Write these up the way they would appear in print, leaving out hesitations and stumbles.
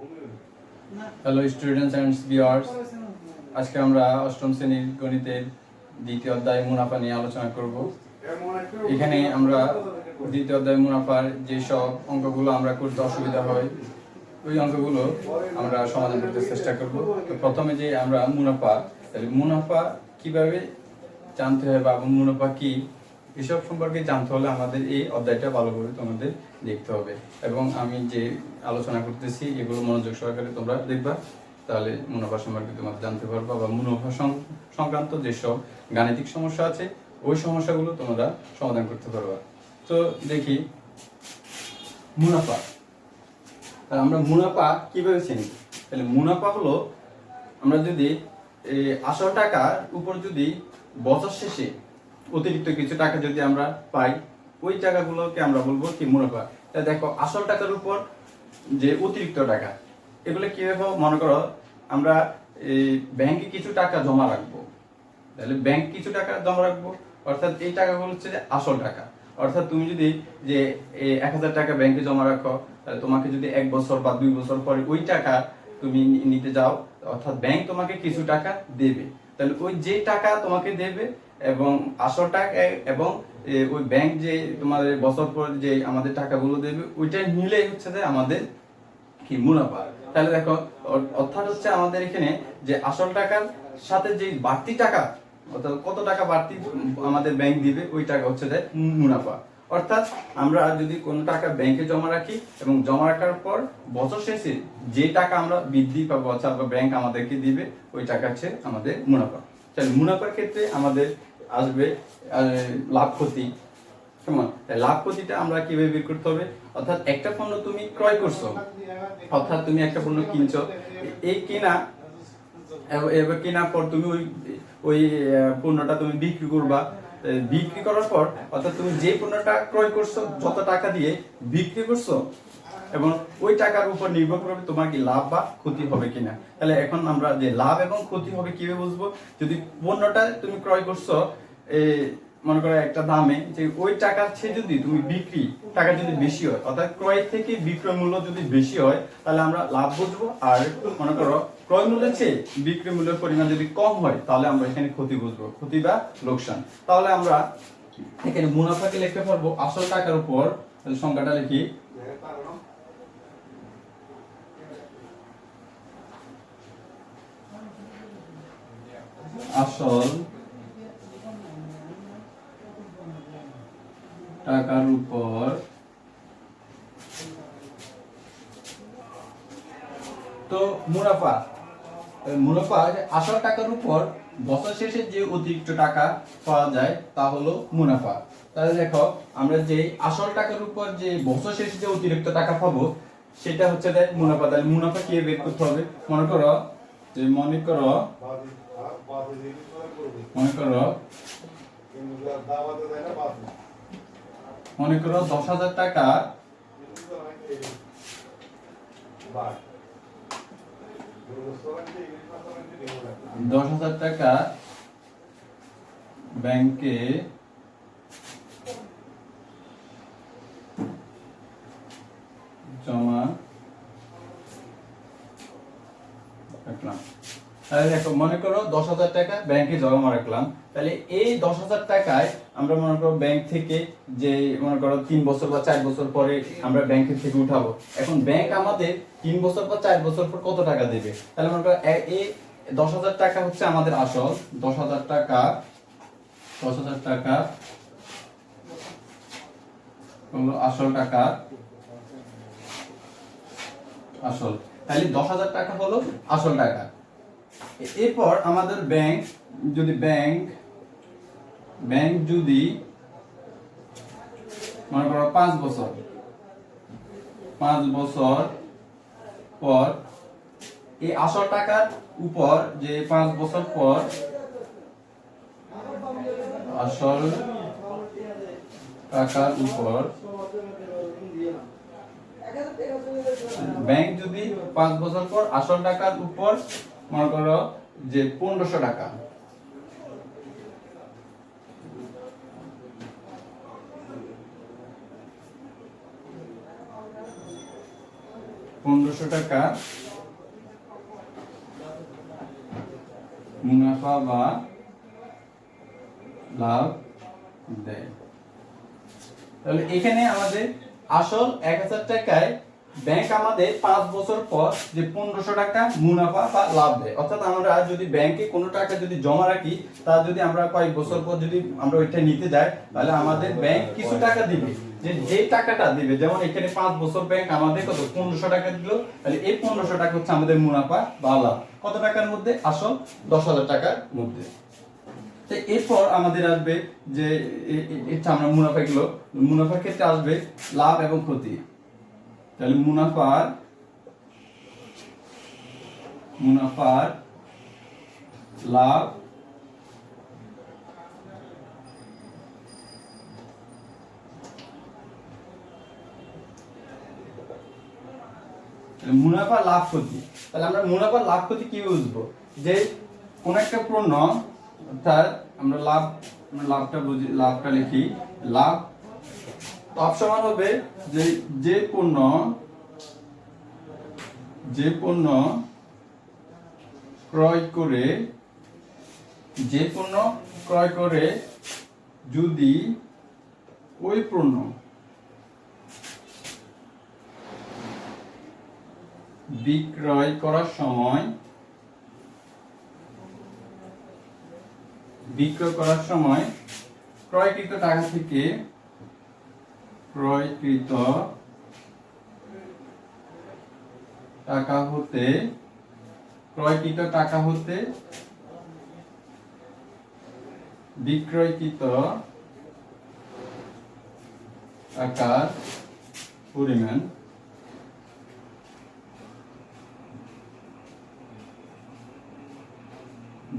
Hello students and viewers, আজকে আমরা অষ্টম শ্রেণীর গণিতের দ্বিতীয় অধ্যায় মুনাফা নিয়ে আলোচনা করব। এখানে আমরা দ্বিতীয় অধ্যায় মুনাফার যেসব অঙ্কগুলো আমরা করতে অসুবিধা হয় ওই অঙ্কগুলো আমরা সমাধান করতে চেষ্টা করব। তো প্রথমে যে আমরা মুনাফা কিভাবে জানতে হয় বা মুনাফা কি এসব সম্পর্কে জানতে হলে আমাদের এই অধ্যায়টা ভালোভাবে তোমাদের দেখতে হবে, এবং আমি যে আলোচনা করতেছি এগুলো মনোযোগ সহকারে তোমরা দেখবা, তাহলে মুনাফা সম্পর্কে তোমাদের জানতে পারবা বা মুনাফা সংক্রান্ত যেসব গাণিতিক সমস্যা আছে ওই সমস্যাগুলো তোমরা সমাধান করতে পারবা। তো দেখি মুনাফা। আমরা মুনাফা কিভাবে চিনি? তাহলে মুনাফা হলো আমরা যদি আসল টাকার উপর যদি বছর শেষে অতিরিক্ত কিছু টাকা যদি আমরা পাই ওই টাকাগুলোকে আমরা বলবো কি মুনাফা। তাই দেখো, আসল টাকার উপর যে অতিরিক্ত টাকা এগুলো কিভাবে, মনে করো আমরা ব্যাংকে কিছু টাকা জমা রাখবো, তাহলে ব্যাংক কিছু টাকা জমা রাখবো, অর্থাৎ এই টাকাগুলো হচ্ছে যে আসল টাকা। অর্থাৎ তুমি যদি যে 1000 টাকা ব্যাংকে জমা রাখো, তাহলে তোমাকে যদি 1 বছর বা 2 বছর পরে ওই টাকা তুমি নিতে যাও, অর্থাৎ ব্যাংক তোমাকে কিছু টাকা দেবে। তাহলে ওই যে টাকা তোমাকে দেবে এবং আসল টাকা এবং ওই ব্যাংক যে তোমাদের বছর পর যে আমাদের টাকাগুলো দেবে ওইটা মিলে হচ্ছে যে আমাদের কি মুনাফা। তাহলে দেখো, অর্থাৎ হচ্ছে আমাদের এখানে যে আসল টাকার সাথে যে বাড়তি টাকা, অর্থাৎ কত টাকা বাড়তি আমাদের ব্যাংক দিবে ওই টাকা হচ্ছে যে মুনাফা। অর্থাৎ আমরা যদি কোনো টাকা ব্যাংকে জমা রাখি এবং জমা রাখার পর বছর শেষে যে টাকা আমরা বৃদ্ধি পাবো অর্থাৎ ব্যাংক আমাদেরকে দিবে ওই টাকা হচ্ছে আমাদের মুনাফা। তাহলে মুনাফার ক্ষেত্রে আমাদের আসবে লাভ ক্ষতি। কেমন? লাভ ক্ষতিটা আমরা কিভাবে বের করতে হবে? অর্থাৎ একটা পণ্য তুমি ক্রয় করছো, অর্থাৎ তুমি একটা পণ্য কিনছো, এই এবার কেনার পর তুমি ওই পণ্যটা তুমি বিক্রি করবা। বিক্রি করার পর অর্থাৎ তুমি যে পণ্যটা ক্রয় করছো যত টাকা দিয়ে বিক্রি করছো এবং ওই টাকার উপর নির্ভর করবে তোমার কি লাভ বা ক্ষতি হবে কিনা। তাহলে এখন আমরা যে লাভ এবং ক্ষতি হবে কিভাবে বুঝবো? যদি পণ্যটা তুমি ক্রয় করছো মনে করো একটা দামে, যে ওই টাকার চেয়ে যদি তুমি বিক্রি টাকা যদি বেশি হয়, অর্থাৎ ক্রয় থেকে বিক্রয় মূল্য যদি বেশি হয় তাহলে আমরা লাভ বুঝবো। আর মনে করো ক্রয় মূল্যের চেয়ে বিক্রয় মূল্যের পরিমাণ যদি কম হয় তাহলে আমরা এখানে ক্ষতি বুঝবো, ক্ষতি বা লোকসান। তাহলে আমরা এখানে মুনাফাকে লিখতে পারবো আসল টাকার উপর, সংখ্যাটা লিখি আসল টাকার উপর তো মুনাফা আসল টাকার উপর বছর শেষে যে অতিরিক্ত টাকা পাওয়া যায় তা হলো মুনাফা। তাহলে দেখো, আমরা যে আসল টাকার উপর যে বছর শেষে যে অতিরিক্ত টাকা পাবো সেটা হচ্ছে মুনাফা। তাহলে মুনাফা কি বের করতে হবে? মনে করো 10,000 টাকা 10,000 টাকা ব্যাংকে জমা রাখলাম। তাহলে দেখো, মনে করো 10,000 টাকা ব্যাংকে জমা রাখলাম, তাহলে এই 10,000 টাকায় আমরা মনে করো ব্যাংক থেকে যে মনে করো 3 বছর বা 4 বছর পরে আমরা ব্যাংকের থেকে উঠাবো। এখন ব্যাংক আমাদের 3 বছর বা 4 বছর পর কত টাকা দেবে? তাহলে মনে করো এই 10,000 টাকা হচ্ছে আমাদের আসল, 10,000 টাকা হলো আসল টাকা, আসল। তাহলে 10,000 টাকা হলো আসল টাকা। এরপর আমাদের ব্যাংক যদি মনে করো 5 বছর পর এই আসল টাকার উপর যে 5 বছর পর আসল টাকার উপর ব্যাংক যদি 5 বছর পর আসল টাকার উপর মনে করো যে 1500 টাকা 1500 টাকা মুনাফা বা লাভ দেয়। তাহলে এখানে আমাদের আসল 1000 টাকায় ব্যাংক আমাদের 5 বছর পর যে 1500 টাকা মুনাফা বা লাভ দেয়। অর্থাৎ আমরা যদি ব্যাংকে কোনো টাকা যদি জমা রাখি, তা যদি আমরা কয়েক বছর পর যদি আমরা ওইটা নিতে যাই, তাহলে আমাদের ব্যাংক কিছু টাকা দিবে। যে টাকাটা দিবে, যেমন এখানে 5 বছর ব্যাংক আমাদের কত 1500 টাকা দিল, তাহলে এই 1500 টাকা হচ্ছে আমাদের মুনাফা বা লাভ। কত টাকার মধ্যে? আসল 10,000 টাকার মধ্যে। তো এরপর আমাদের আসবে যে এটা আমরা মুনাফা গুলো, মুনাফার ক্ষেত্রে আসবে লাভ এবং ক্ষতি। তাহলে মুনাফার লাভ মুনাফা লাভ ক্ষতি। তাহলে আমরা মুনাফা লাভ ক্ষতি কি বুঝবো? যে কোন একটা পণ্য, অর্থাৎ আমরা লাভটা বুঝি, লাভটা লিখি। লাভ সমান হবে যে পণ্য ক্রয় করে যদি ওই পণ্য বিক্রয় করার সময় ক্রয়কৃত টাকা থেকে ক্রয়কৃত টাকা হতে বিক্রয়কৃত টাকার পরিমাণ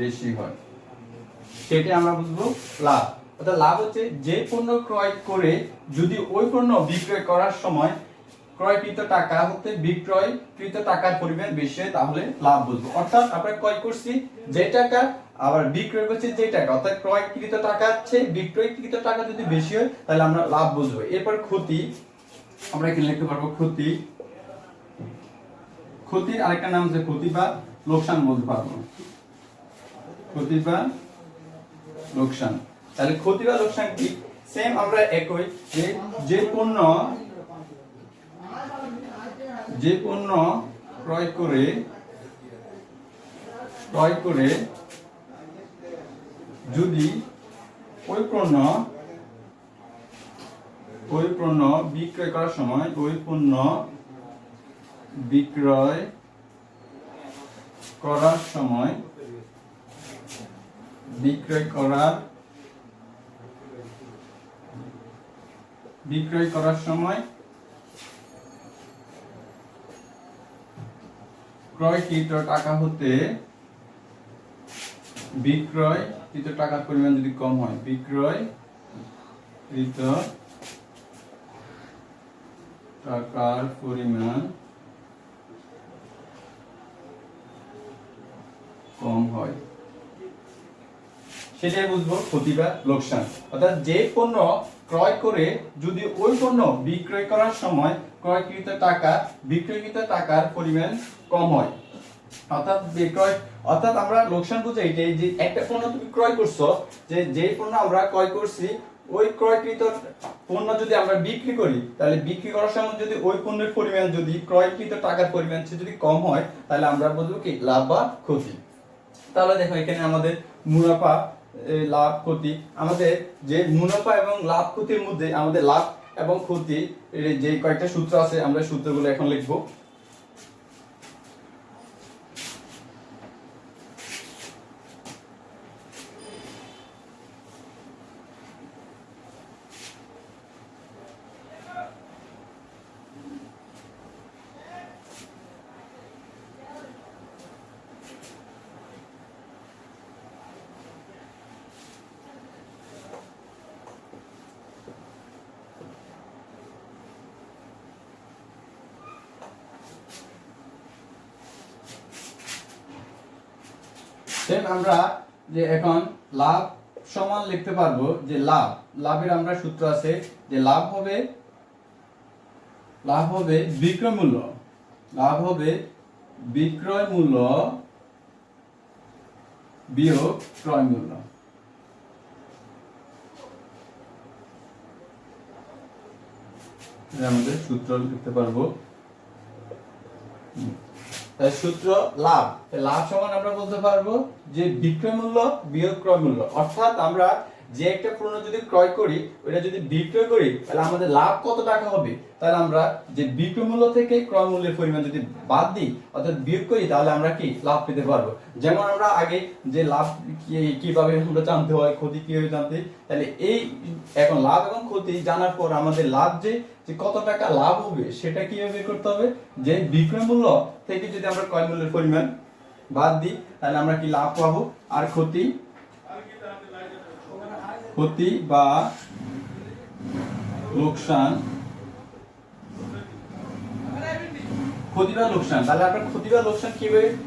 বেশি হয়, সেটা আমরা বুঝবো লাভ। অর্থাৎ লাভ হচ্ছে যে পণ্য ক্রয় করে যদি ওই পণ্য বিক্রয় করার সময় ক্রয়কৃত টাকা হতে বিক্রয়কৃত টাকার পরিমাণ বেশি হয়, তাহলে লাভ বুঝবো। অর্থাৎ আমরা ক্রয় করছি যে টাকা, আবার বিক্রয় করছি যে টাকা, অর্থাৎ ক্রয়কৃত টাকা আছে বিক্রয়কৃত টাকা যদি বেশি হয়, তাহলে আমরা লাভ বুঝবো। এরপর ক্ষতি, আমরা এখানে লিখতে পারবো ক্ষতির আরেকটা নাম হচ্ছে ক্ষতি বা লোকসান বলতে পারবো। ক্ষতি বা লোকসান। তাহলে ক্ষতি বা লোকসান কি? সেম আমরা একই, যে পণ্য ক্রয় করে যদি ওই পণ্য বিক্রয় করার সময় ক্রয়কৃত টাকা হতে বিক্রয়কৃত টাকার পরিমাণ যদি কম হয়, বিক্রয়কৃত টাকার পরিমাণ কম হয়, সেটাই বুঝবো ক্ষতি বা লোকসান। অর্থাৎ যে পণ্য ক্রয় করে যদি ওই পণ্য বিক্রয় করার সময় ক্রয়কৃত টাকার পরিমাণ কম হয়, অর্থাৎ আমরা লোকসান বুঝাই যে একটা পণ্য তুমি ক্রয় করছো, যে পণ্য আমরা ক্রয় করছি ওই ক্রয়কৃত পণ্য যদি আমরা বিক্রি করি, তাহলে বিক্রি করার সময় যদি ওই পণ্যের পরিমাণ যদি ক্রয়কৃত টাকার পরিমাণ যদি কম হয়, তাহলে আমরা বুঝবো কি লাভ বা ক্ষতি। তাহলে দেখো এখানে আমাদের মুনাফা লাভ ক্ষতি, আমাদের যে মুনাফা এবং লাভ ক্ষতির মধ্যে আমাদের লাভ এবং ক্ষতি যে কয়েকটা সূত্র আছে, আমরা সূত্রগুলো এখন লিখবো। আমরা যে এখন লাভ সমান লিখতে পারবো যে লাভের আমরা সূত্র আছে যে লাভ হবে বিক্রয় মূল্য লাভ হবে বিক্রয় মূল্য বিয়োগ ক্রয় মূল্য। আমাদের সূত্র লিখতে পারবো। সূত্র লাভ, লাভ সমান আমরা বলতে পারবো যে বিক্রয় মূল্য বিয়োগ ক্রয় মূল্য। অর্থাৎ আমরা যে একটা পণ্য যদি ক্রয় করি, ওটা যদি বিক্রয় করি, তাহলে আমাদের লাভ কত টাকা হবে। তাহলে আমরা যে বিক্রয় মূল্য থেকে ক্রয় মূল্যের পরিমাণ যদি বাদ দিই, অর্থাৎ বিয়োগ করি, তাহলে আমরা কি লাভ পেতে পারবো। যেমন আমরা আগে যে লাভ কিভাবে আমরা জানতে হয়, ক্ষতি কিভাবে জানতে, তাহলে এই এখন লাভ এবং ক্ষতি জানার পর আমাদের লাভ যে কত টাকা লাভ হবে সেটা কিভাবে বের করতে হবে। যে বিক্রয় মূল্য থেকে যদি আমরা ক্রয় মূল্যের পরিমাণ বাদ দিই, তাহলে আমরা কি লাভ পাবো। আর ক্ষতি বা লোকসান, তাহলে আমরা ক্ষতি বা লোকসান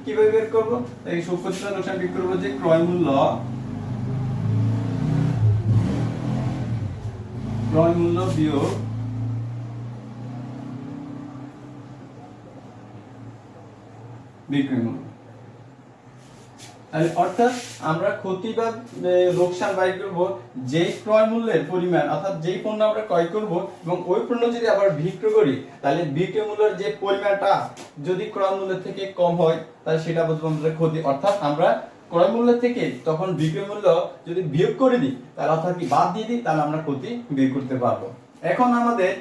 কিভাবে বের করবো। এই ক্ষতি বা লোকসান বের করবো যে ক্রয় মূল্য বিয়োগ বিক্রয় মূল্য। অর্থাৎ আমরা ক্ষতি বা লোকসান বাইর করব যে ক্রয় মূল্যের পরিমাণ, অর্থাৎ যেই পণ্য আমরা ক্রয় করব এবং ওই পণ্য যদি আবার বিক্রয় করি, তাহলে বিক্রয় মূল্যের যে পরিমাণটা যদি ক্রয় মূল্যের থেকে কম হয়, তাহলে সেটা বুঝবো আমাদের ক্ষতি। অর্থাৎ আমরা ক্রয় মূল্য থেকে তখন বিক্রয় মূল্য যদি বিয়োগ করে দিই, তাহলে অর্থাৎ কি বাদ দিয়ে দিই, তাহলে আমরা ক্ষতি বের করতে পারবো। এখন আমাদের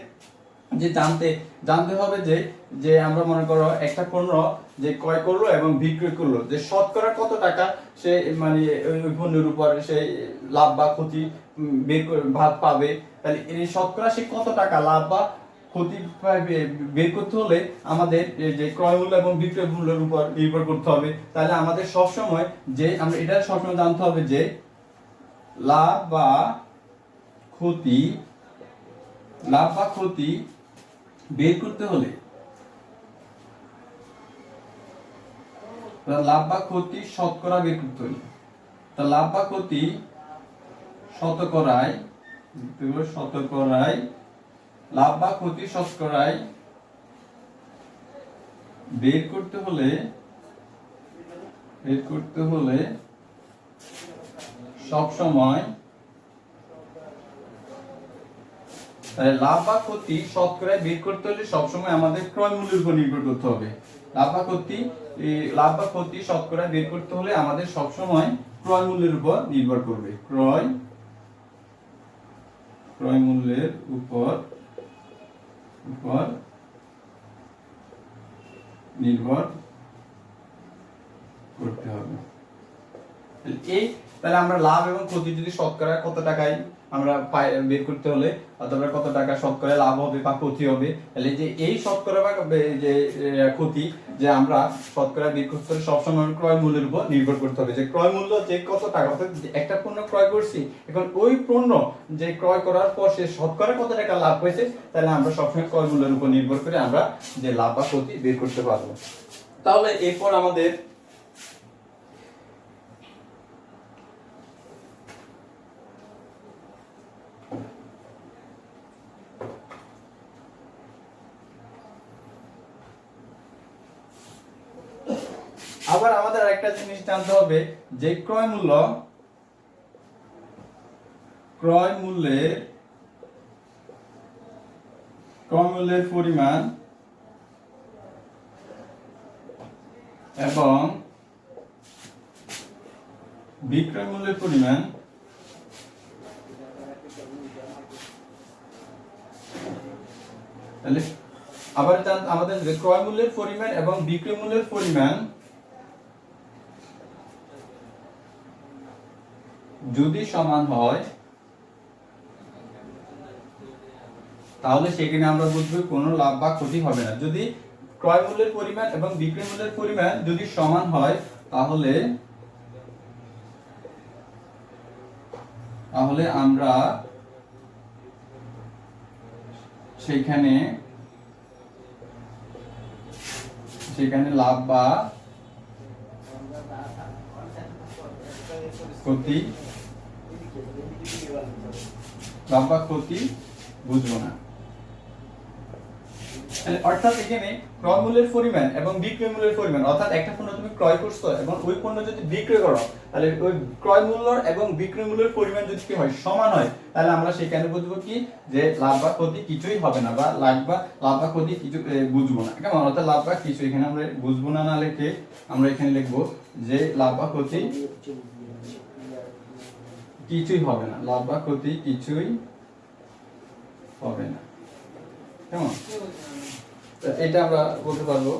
যে জানতে হবে যে আমরা মনে করো একটা পণ্য যে ক্রয় করলো এবং বিক্রয় করলো, যে শতকরা কত টাকা সে মানে ওই পণ্যের উপর সে লাভ বা ক্ষতি ভাগ পাবে। তাহলে এই শতকরা সে কত টাকা লাভ বা ক্ষতি বের করতে হলে আমাদের যে ক্রয় মূল্য এবং বিক্রয় মূল্যের উপর নির্ভর করতে হবে। তাহলে আমাদের সবসময় যে আমরা এটা সবসময় জানতে হবে যে লাভ বা ক্ষতি বের করতে হলে, লাভ বা ক্ষতি শতকরা বের করতে হলে, তা লাভ বা ক্ষতি শতকরায় লাভ বা ক্ষতি শতকরায় বের করতে হলে সব সময় লাভ বা ক্ষতি শতকরা বের করতে হলে সবসময় আমাদের ক্রয় মূল্যের উপর নির্ভর করতে হবে। লাভ বা ক্ষতি শতকরা বের করতে হলে আমাদের সবসময় ক্রয় মূল্যের উপর নির্ভর করবে। ক্রয় মূল্যের উপর নির্ভর করতে হবে। তাহলে আমরা লাভ এবং ক্ষতি যদি শতকরা কত টাকায় আমরা বের করতে হলে, অথবা কত টাকা শতকরা লাভ হবে বা ক্ষতি হবে, তাহলে যে এই শতকরা বা যে ক্ষতি যে আমরা শতকরা বের করতে হলে সবসময় ক্রয় মূল্যের উপর নির্ভর করতে হবে। যে ক্রয় মূল্য যে কত টাকা, অর্থাৎ একটা পণ্য ক্রয় করছি, এখন ওই পণ্য যে ক্রয় করার পর সে শতকরা কত টাকা লাভ হয়েছে, তাহলে আমরা সবসময় ক্রয় মূল্যের উপর নির্ভর করে আমরা যে লাভ বা ক্ষতি বের করতে পারবো। তাহলে এরপর আমাদের আবার আমাদের আরেকটা জিনিস জানতে হবে যে ক্রয় মূল্যের পরিমাণ এবং বিক্রয় মূল্যের পরিমাণ তাহলে আবার আমাদের ক্রয় মূল্যের পরিমাণ এবং বিক্রয় মূল্যের পরিমাণ যদি সমান হয়, তাহলে সেখানে আমরা বুঝবো কোনো লাভ বা ক্ষতি হবে না। যদি ক্রয় মূল্যের পরিমাণ এবং বিক্রয় মূল্যের পরিমাণ যদি সমান হয়, তাহলে আমরা সেখানে লাভ বা ক্ষতি বুঝবো না। অর্থাৎ এখানে ক্রয় মূল্যের পরিমাণ এবং বিক্রয় মূল্যের পরিমাণ, অর্থাৎ একটা পণ্য তুমি ক্রয় করছো এবং ওই পণ্য যদি বিক্রয় করো, তাহলে ওই ক্রয় মূল্য এবং বিক্রয় মূল্যের পরিমাণ যদি কি হয়, সমান হয়, তাহলে আমরা সেখানে বুঝবো কি যে লাভ বা ক্ষতি কিছুই হবে না, বা লাভ বা ক্ষতি কিছু বুঝবো না। কেমন? অর্থাৎ লাভ বা কিছু এখানে আমরা বুঝবো না না লিখে আমরা এখানে লিখবো যে লাভ বা ক্ষতি কিছুই হবে না, লাভ বা ক্ষতি কিছুই হবে না। কেমন? এটা আমরা বলতে পারবো।